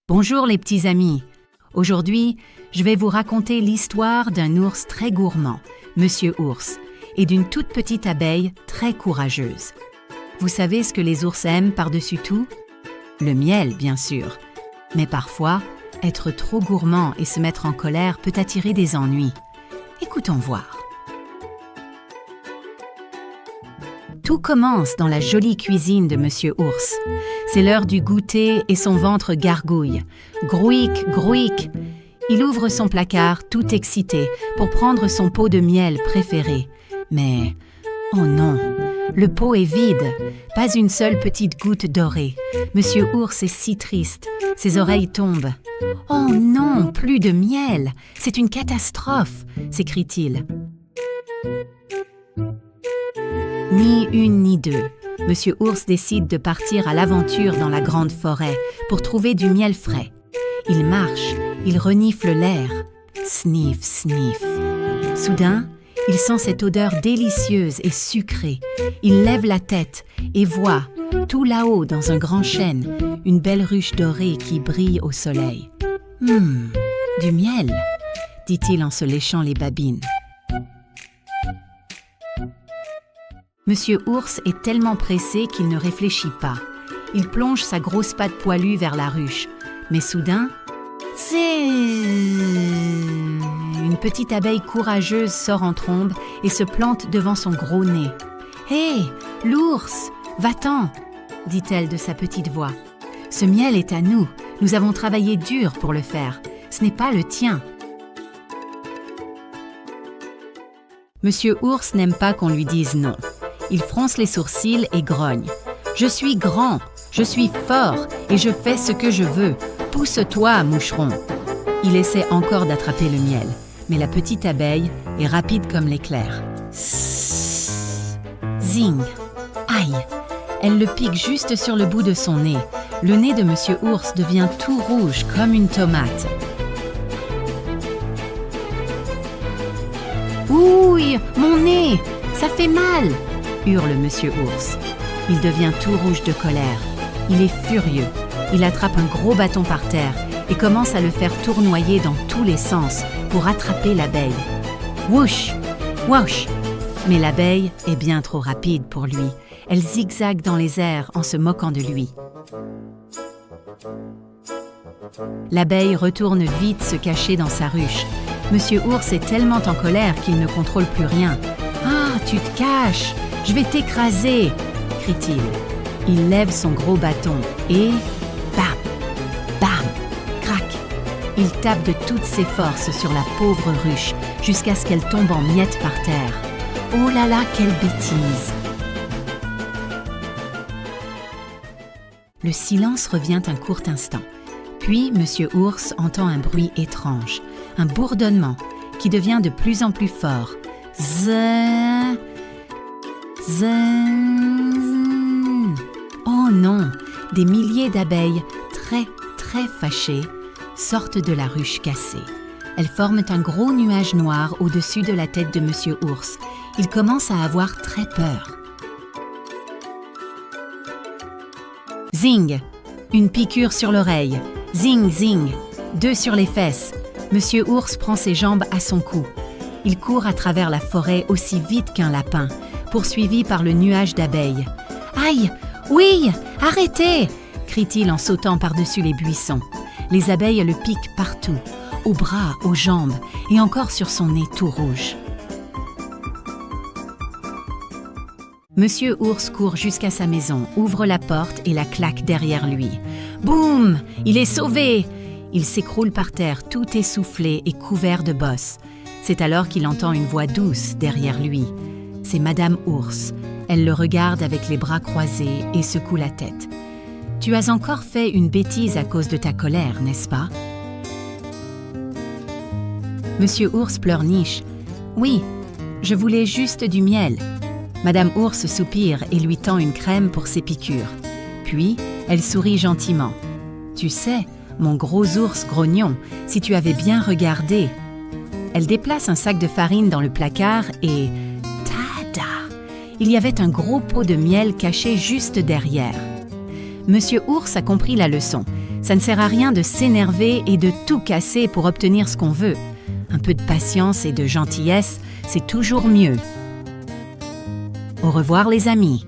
Bonjour les petits amis. Aujourd'hui, je vais vous raconter l'histoire d'un ours très gourmand, Monsieur Ours, et d'une toute petite abeille très courageuse. Vous savez ce que les ours aiment par-dessus tout? Le miel, bien sûr. Mais parfois, être trop gourmand et se mettre en colère peut attirer des ennuis. Écoutons voir. Tout commence dans la jolie cuisine de Monsieur Ours. C'est l'heure du goûter et son ventre gargouille. Grouic, grouic. Il ouvre son placard tout excité pour prendre son pot de miel préféré. Mais, oh non, le pot est vide. Pas une seule petite goutte dorée. Monsieur Ours est si triste. Ses oreilles tombent. « Oh non, plus de miel! C'est une catastrophe !» s'écrie-t-il. Ni une ni deux, Monsieur Ours décide de partir à l'aventure dans la grande forêt pour trouver du miel frais. Il marche, il renifle l'air. Sniff, sniff. Soudain, il sent cette odeur délicieuse et sucrée. Il lève la tête et voit, tout là-haut dans un grand chêne, une belle ruche dorée qui brille au soleil. « Du miel !» dit-il en se léchant les babines. Monsieur Ours est tellement pressé qu'il ne réfléchit pas. Il plonge sa grosse patte poilue vers la ruche. Mais soudain, une petite abeille courageuse sort en trombe et se plante devant son gros nez. « Hé, l'ours, va-t'en !» dit-elle de sa petite voix. « Ce miel est à nous. Nous avons travaillé dur pour le faire. Ce n'est pas le tien. » Monsieur Ours n'aime pas qu'on lui dise non. Il fronce les sourcils et grogne. « Je suis grand, je suis fort et je fais ce que je veux. Pousse-toi, moucheron !» Il essaie encore d'attraper le miel, mais la petite abeille est rapide comme l'éclair. Zing! Aïe! Elle le pique juste sur le bout de son nez. Le nez de Monsieur Ours devient tout rouge comme une tomate. « Ouille, mon nez! Ça fait mal !» hurle Monsieur Ours. Il devient tout rouge de colère. Il est furieux. Il attrape un gros bâton par terre et commence à le faire tournoyer dans tous les sens pour attraper l'abeille. Whoosh! Whoosh! Mais l'abeille est bien trop rapide pour lui. Elle zigzague dans les airs en se moquant de lui. L'abeille retourne vite se cacher dans sa ruche. Monsieur Ours est tellement en colère qu'il ne contrôle plus rien. « Ah, tu te caches! Je vais t'écraser !» crie-t-il. Il lève son gros bâton et... bam! Bam! Crac! Il tape de toutes ses forces sur la pauvre ruche jusqu'à ce qu'elle tombe en miettes par terre. Oh là là, quelle bêtise! Le silence revient un court instant. Puis, Monsieur Ours entend un bruit étrange, un bourdonnement qui devient de plus en plus fort. Zzzz, zzzz. Oh non, des milliers d'abeilles très, très fâchées sortent de la ruche cassée. Elles forment un gros nuage noir au-dessus de la tête de Monsieur Ours. Il commence à avoir très peur. Zing! Une piqûre sur l'oreille. Zing, zing! 2 sur les fesses. Monsieur Ours prend ses jambes à son cou. Il court à travers la forêt aussi vite qu'un lapin, poursuivi par le nuage d'abeilles. « Aïe! Oui! Arrêtez !» crie-t-il en sautant par-dessus les buissons. Les abeilles le piquent partout, aux bras, aux jambes et encore sur son nez tout rouge. Monsieur Ours court jusqu'à sa maison, ouvre la porte et la claque derrière lui. Boum! Il est sauvé! Il s'écroule par terre, tout essoufflé et couvert de bosses. C'est alors qu'il entend une voix douce derrière lui. C'est Madame Ours. Elle le regarde avec les bras croisés et secoue la tête. « Tu as encore fait une bêtise à cause de ta colère, n'est-ce pas ?» Monsieur Ours pleurniche. « Oui, je voulais juste du miel. » Madame Ours soupire et lui tend une crème pour ses piqûres. Puis, elle sourit gentiment. « Tu sais, mon gros ours grognon, si tu avais bien regardé. » Elle déplace un sac de farine dans le placard et... tada! Il y avait un gros pot de miel caché juste derrière. Monsieur Ours a compris la leçon. Ça ne sert à rien de s'énerver et de tout casser pour obtenir ce qu'on veut. Un peu de patience et de gentillesse, c'est toujours mieux. Au revoir les amis.